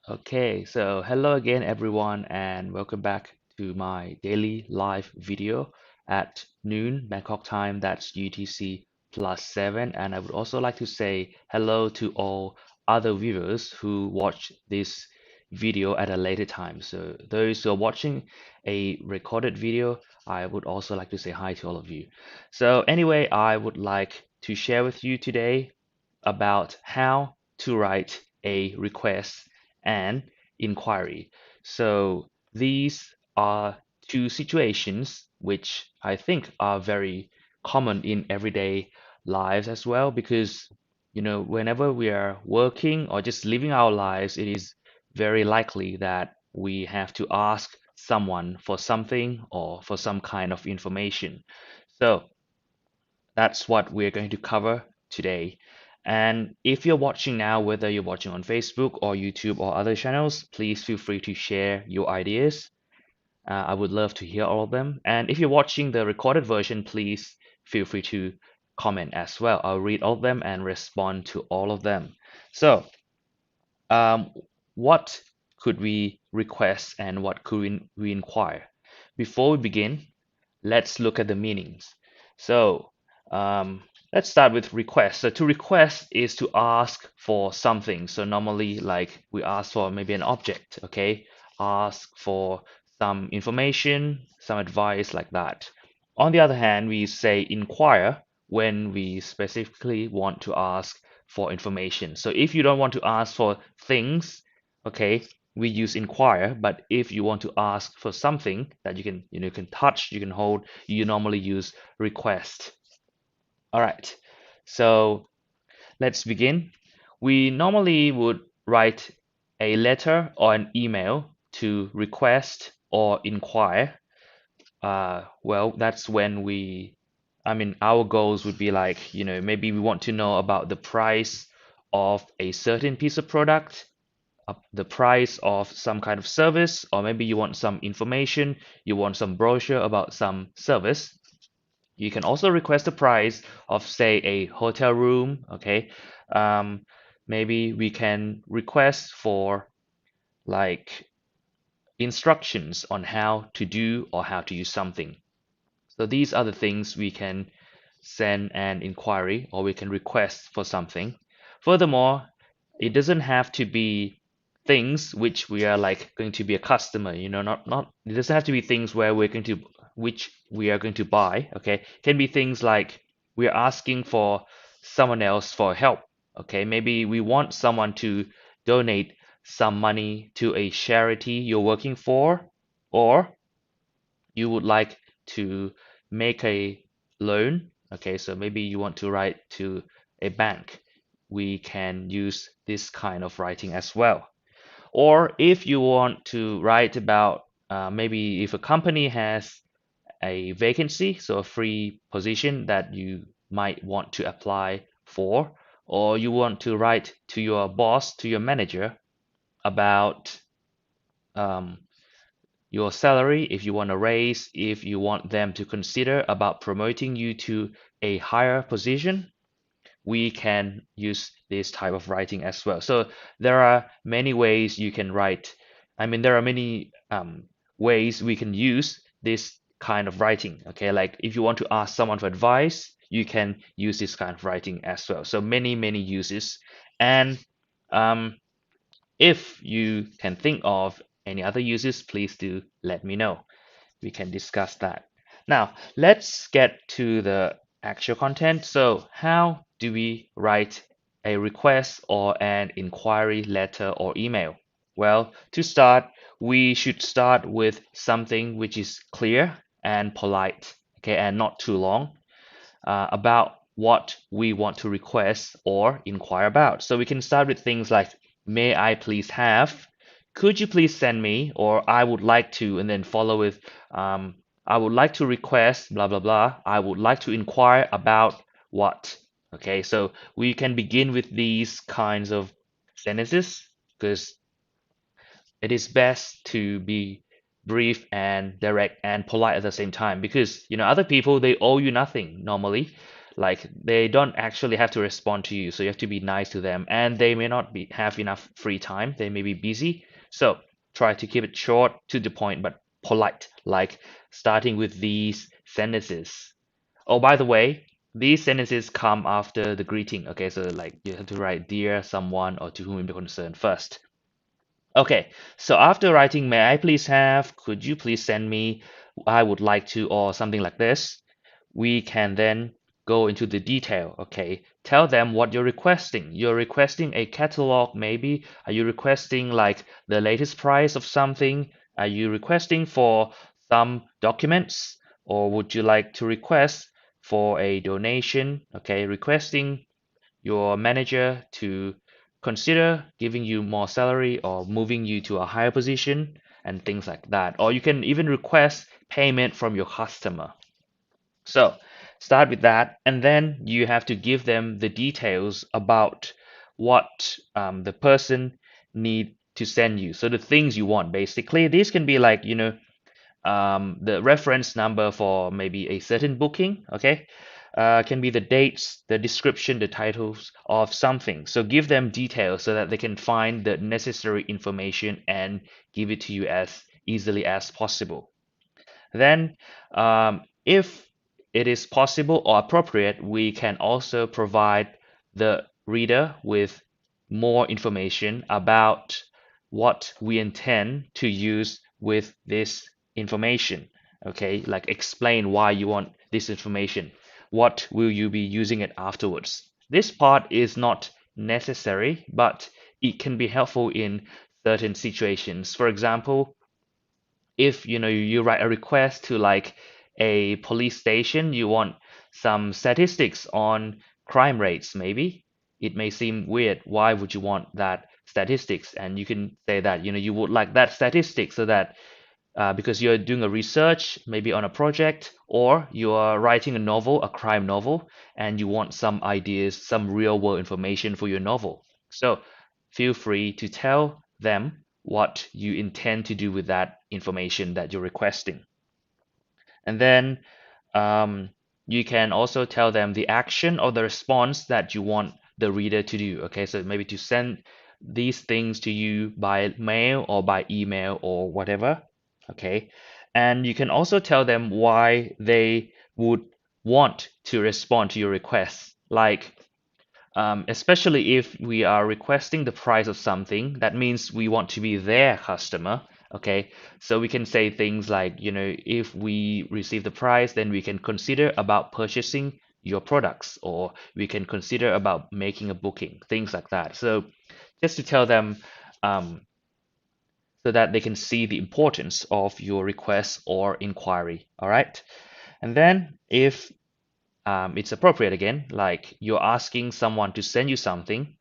Okay, so hello again, everyone, and welcome back to my daily live video at noon Bangkok time. That's UTC +7. And I would also like to say hello to all other viewers who watch this video at a later time. So, those who are watching a recorded video, I would also like to say hi to all of you. So, anyway, I would like to share with you today about how to write a request and inquiry. So these are two situations which I think are very common in everyday lives as well because whenever we are working or just living our lives, it is very likely that we have to ask someone for something or for some kind of information. So that's what we're going to cover today. And if you're watching now, whether you're watching on Facebook or YouTube or other channels, please feel free to share your ideas. I would love to hear all of them. And if you're watching the recorded version, please feel free to comment as well. I'll read all of them and respond to all of them. So, um, what could we request and what could we inquire? Before we begin, let's look at the meanings. So let's start with request. So to request is to ask for something. So normally, like we ask for maybe an object, okay? Ask for some information, some advice like that. On the other hand, we say inquire when we specifically want to ask for information. So if you don't want to ask for things, okay, we use inquire, but if you want to ask for something that you can touch, you can hold, you normally use request. All right, so let's begin. We normally would write a letter or an email to request or inquire. Well, that's when our goals would be like, maybe we want to know about the price of a certain piece of product, the price of some kind of service, or maybe you want some information, you want some brochure about some service. You can also request the price of, say, a hotel room, okay? Um, Maybe we can request for like instructions on how to do or how to use something. So these are the things we can send an inquiry or we can request for something. Furthermore, it doesn't have to be things which we are like going to be a customer, not it doesn't have to be things where we're going to which we are going to buy, okay? It can be things like we're asking for someone else for help, okay? Maybe we want someone to donate some money to a charity you're working for, or you would like to make a loan, okay, so maybe you want to write to a bank, we can use this kind of writing as well. Or if you want to write about maybe if a company has a vacancy, so a free position that you might want to apply for, or you want to write to your boss, to your manager about um, your salary, if you want a raise, if you want them to consider about promoting you to a higher position, we can use this type of writing as well. So there are many ways you can write. There are many ways we can use this kind of writing. Okay, like if you want to ask someone for advice, you can use this kind of writing as well. So many uses. And um, if you can think of any other uses, please do let me know. We can discuss that. Now, let's get to the actual content. So, how do we write a request or an inquiry letter or email? Well, to start, we should start with something which is clear and polite, okay, and not too long, about what we want to request or inquire about. So we can start with things like, may I please have, could you please send me, or I would like to, and then follow with, I would like to request, blah, blah, blah. I would like to inquire about what. Okay, so we can begin with these kinds of sentences because it is best to be brief and direct and polite at the same time because other people they owe you nothing normally. Like they don't actually have to respond to you, so you have to be nice to them, and they may not have enough free time. They may be busy, so try to keep it short, to the point, but polite, like starting with these sentences. Oh, by the way, these sentences come after the greeting. Okay, so like you have to write dear someone or to whom it may concern first. Okay, so after writing, may I please have, could you please send me, I would like to, or something like this, we can then go into the detail. Okay, tell them what you're requesting. You're requesting a catalog, maybe. Are you requesting like the latest price of something? Are you requesting for some documents? Or would you like to request for a donation? Okay, requesting your manager to consider giving you more salary or moving you to a higher position and things like that. Or you can even request payment from your customer. So start with that, and then you have to give them the details about what the person need to send you. So the things you want, basically, these can be like, the reference number for maybe a certain booking, okay? Can be the dates, the description, the titles of something. So give them details so that they can find the necessary information and give it to you as easily as possible. Then, if it is possible or appropriate, we can also provide the reader with more information about what we intend to use with this information. Okay, like explain why you want this information. What will you be using it afterwards? This part is not necessary, but it can be helpful in certain situations. For example, if you write a request to like a police station, you want some statistics on crime rates, maybe it may seem weird. Why would you want that statistics? And you can say that you would like that statistic so that because you're doing a research maybe on a project, or you are writing a novel, a crime novel, and you want some ideas, some real world information for your novel. So feel free to tell them what you intend to do with that information that you're requesting. And then you can also tell them the action or the response that you want the reader to do. Okay, so maybe to send these things to you by mail or by email or whatever. Okay, and you can also tell them why they would want to respond to your request. Like, especially if we are requesting the price of something, that means we want to be their customer. Okay, so we can say things like, if we receive the price, then we can consider about purchasing your products, or we can consider about making a booking, things like that. So just to tell them, so that they can see the importance of your request or inquiry. All right, and then if it's appropriate again, like you're asking someone to send you something,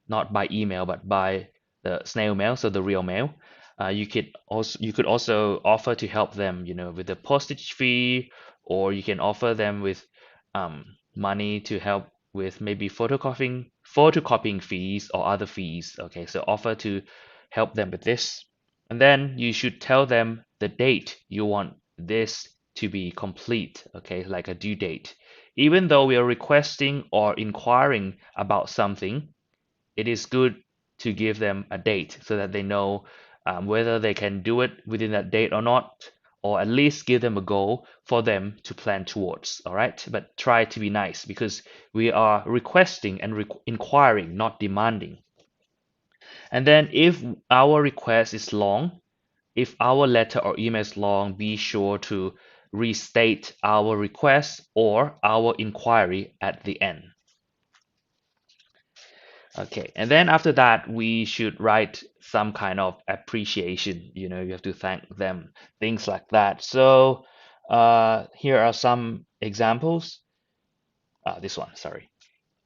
not by email, but by the snail mail, so the real mail. You could also offer to help them, with the postage fee, or you can offer them with money to help with maybe photocopying fees or other fees. Okay, so offer to help them with this, and then you should tell them the date you want this to be complete. Okay, like a due date. Even though we are requesting or inquiring about something, it is good to give them a date so that they know whether they can do it within that date or not, or at least give them a goal for them to plan towards. All right, but try to be nice because we are requesting and inquiring, not demanding. And then if our request is long, if our letter or email is long, be sure to restate our request or our inquiry at the end. Okay, and then after that, we should write some kind of appreciation. You have to thank them, things like that. So here are some examples. This one, sorry.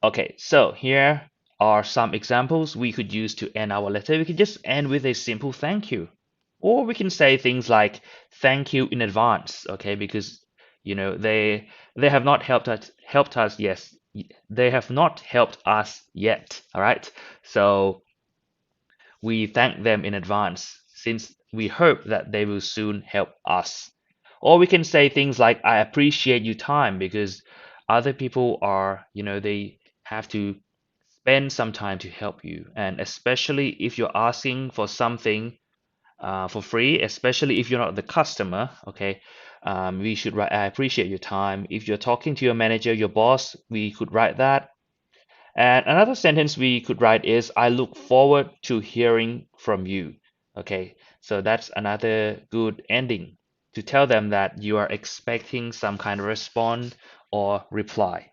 Okay, so here are some examples we could use to end our letter. We could just end with a simple thank you. Or we can say things like thank you in advance, okay? Because they have not helped us, yes. They have not helped us yet, all right? So we thank them in advance since we hope that they will soon help us. Or we can say things like I appreciate your time because other people are, they have to spend some time to help you. And especially if you're asking for something for free, especially if you're not the customer, okay, we should write, I appreciate your time. If you're talking to your manager, your boss, we could write that. And another sentence we could write is, I look forward to hearing from you. Okay, so that's another good ending to tell them that you are expecting some kind of response or reply.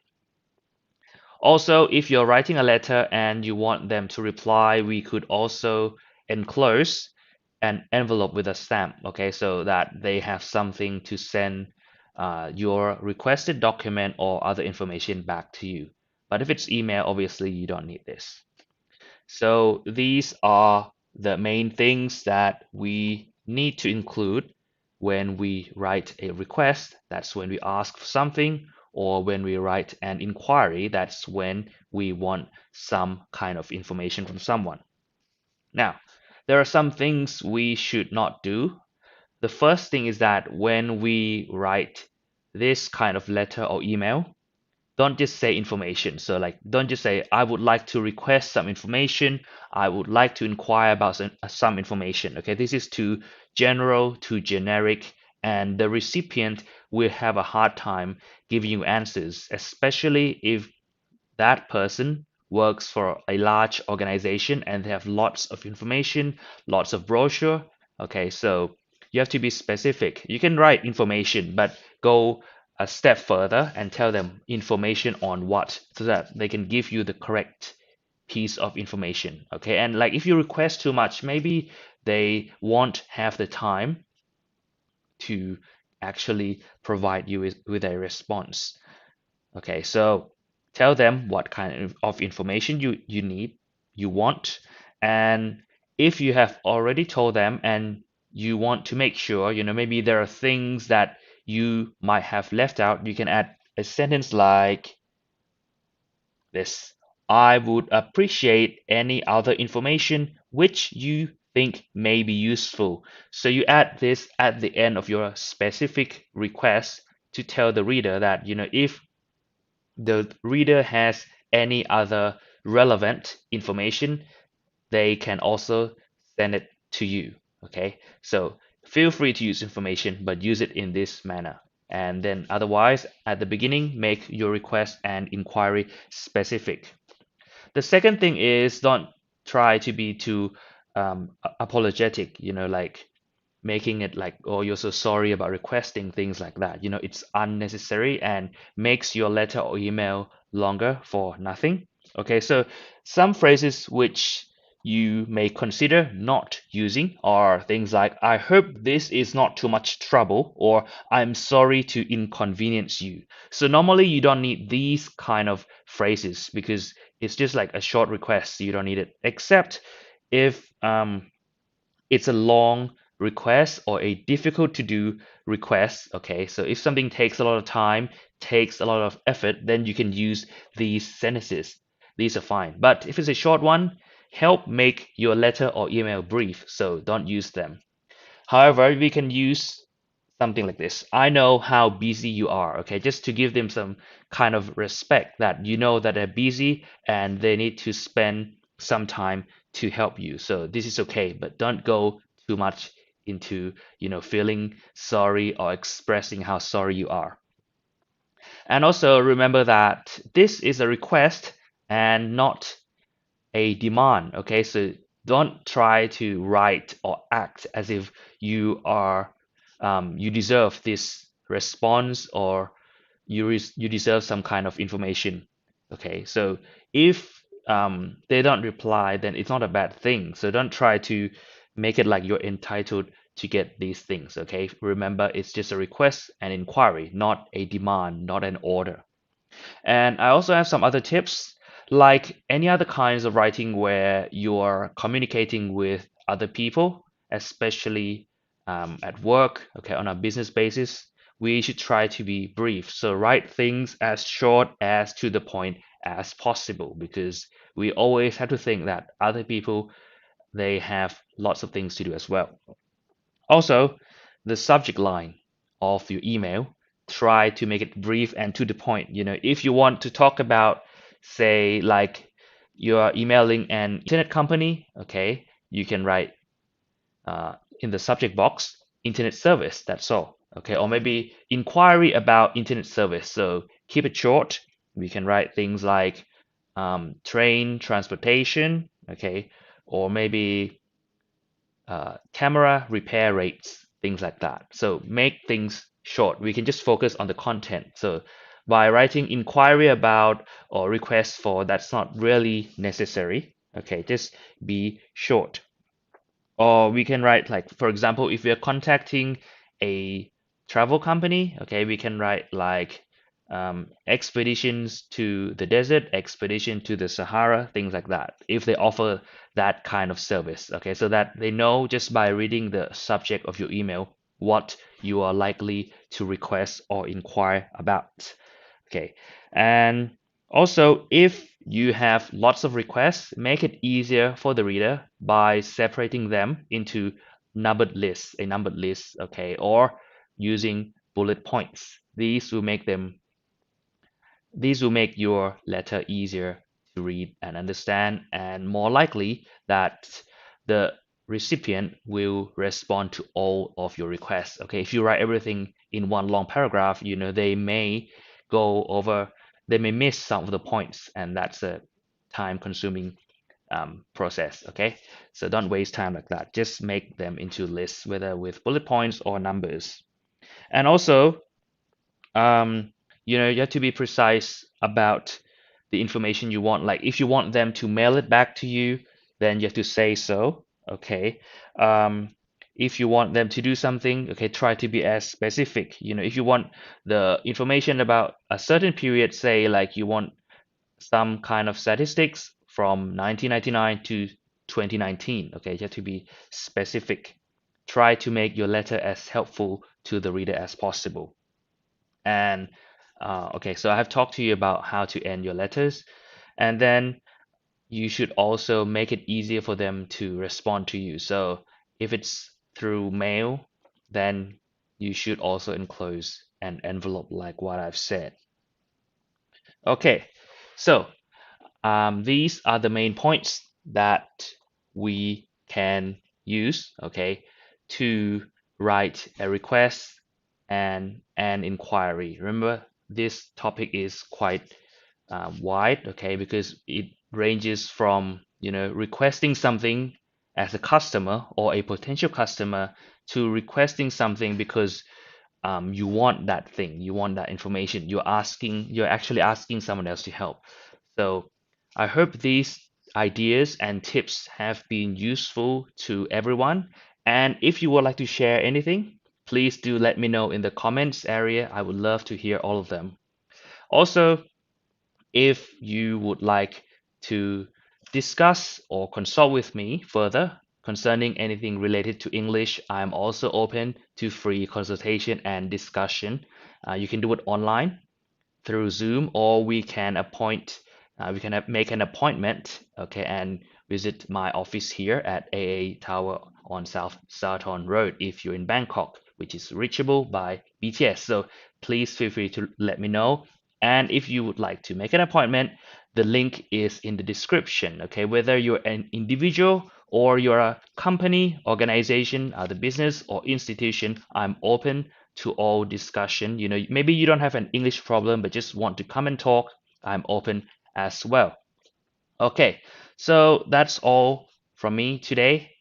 Also, if you're writing a letter and you want them to reply, we could also enclose an envelope with a stamp, okay, so that they have something to send your requested document or other information back to you. But if it's email, obviously you don't need this. So these are the main things that we need to include when we write a request. That's when we ask for something, or when we write an inquiry, that's when we want some kind of information from someone. Now, there are some things we should not do. The first thing is that when we write this kind of letter or email, don't just say information. So like, don't just say, I would like to request some information. I would like to inquire about some information. Okay, this is too general, too generic, and the recipient will have a hard time giving you answers, especially if that person works for a large organization and they have lots of information, lots of brochure. Okay, so you have to be specific. You can write information, but go a step further and tell them information on what, so that they can give you the correct piece of information. Okay, and like if you request too much, maybe they won't have the time to actually provide you with a response. Okay, so tell them what kind of information you need, you want, and if you have already told them and you want to make sure, maybe there are things that you might have left out, you can add a sentence like this. I would appreciate any other information which you think may be useful. So you add this at the end of your specific request to tell the reader that, if the reader has any other relevant information, they can also send it to you. Okay, so feel free to use information, but use it in this manner. And then otherwise, at the beginning, make your request and inquiry specific. The second thing is, don't try to be too apologetic, like making it like, oh, you're so sorry about requesting, things like that. It's unnecessary and makes your letter or email longer for nothing. Okay, so some phrases which you may consider not using are things like, I hope this is not too much trouble, or I'm sorry to inconvenience you. So normally you don't need these kind of phrases because it's just like a short request. So you don't need it, except if it's a long request or a difficult to do request. Okay, so if something takes a lot of time, takes a lot of effort, then you can use these sentences. These are fine. But if it's a short one, help make your letter or email brief, so don't use them. However, we can use something like this. I know how busy you are, okay, just to give them some kind of respect that that they're busy and they need to spend some time to help you. So this is okay, but don't go too much into, feeling sorry or expressing how sorry you are. And also remember that this is a request and not a demand, okay? So don't try to write or act as if you deserve this response, or you deserve some kind of information. Okay, so if they don't reply, then it's not a bad thing. So don't try to make it like you're entitled to get these things. Okay, remember, it's just a request and inquiry, not a demand, not an order. And I also have some other tips, like any other kinds of writing where you are communicating with other people, especially at work, okay, on a business basis. We should try to be brief. So write things as short as to the point as possible, because we always have to think that other people, they have lots of things to do as well. Also, the subject line of your email try to make it brief and to the point. If you want to talk about, say, like you're emailing an internet company, okay, you can write in the subject box, internet service, that's all. Okay, or maybe inquiry about internet service. So keep it short. We can write things like train transportation, okay, or maybe camera repair rates, things like that. So make things short. We can just focus on the content. So by writing inquiry about or request for, that's not really necessary. Okay, just be short. Or we can write, like, for example, if we are contacting a travel company, okay, we can write like expeditions to the desert, expedition to the Sahara, things like that, if they offer that kind of service, okay, so that they know just by reading the subject of your email what you are likely to request or inquire about. Okay, and also, if you have lots of requests, make it easier for the reader by separating them into numbered lists, a numbered list, okay, or using bullet points. These will make your letter easier to read and understand, and more likely that the recipient will respond to all of your requests. Okay, if you write everything in one long paragraph, they may miss some of the points, and that's a time-consuming process. Okay, so don't waste time like that. Just make them into lists, whether with bullet points or numbers. And also, you have to be precise about the information you want. Like if you want them to mail it back to you, then you have to say so. Okay. If you want them to do something, okay, try to be as specific. If you want the information about a certain period, say like you want some kind of statistics from 1999 to 2019, okay, you have to be specific. Try to make your letter as helpful to the reader as possible. And okay, so I have talked to you about how to end your letters, and then you should also make it easier for them to respond to you. So if it's through mail, then you should also enclose an envelope like what I've said. Okay, so these are the main points that we can use, okay, to write a request and an inquiry. Remember, this topic is quite wide, okay, because it ranges from, requesting something as a customer or a potential customer to requesting something because you want that thing, you want that information, you're actually asking someone else to help. So I hope these ideas and tips have been useful to everyone. And if you would like to share anything, please do let me know in the comments area. I would love to hear all of them. Also, if you would like to discuss or consult with me further concerning anything related to English, I'm also open to free consultation and discussion. You can do it online through Zoom, or we can make an appointment, okay, and visit my office here at AA Tower on South Sarton Road if you're in Bangkok, which is reachable by BTS. So please feel free to let me know. And if you would like to make an appointment, the link is in the description, okay? Whether you're an individual or you're a company, organization, other business or institution, I'm open to all discussion. Maybe you don't have an English problem, but just want to come and talk. I'm open as well. Okay, so that's all from me today.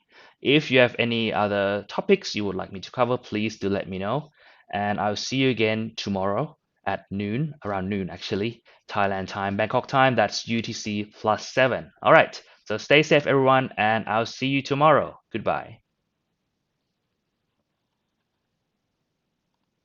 If you have any other topics you would like me to cover, please do let me know. And I'll see you again tomorrow at noon, around noon actually, Thailand time, Bangkok time. That's UTC +7. All right, so stay safe, everyone, and I'll see you tomorrow. Goodbye.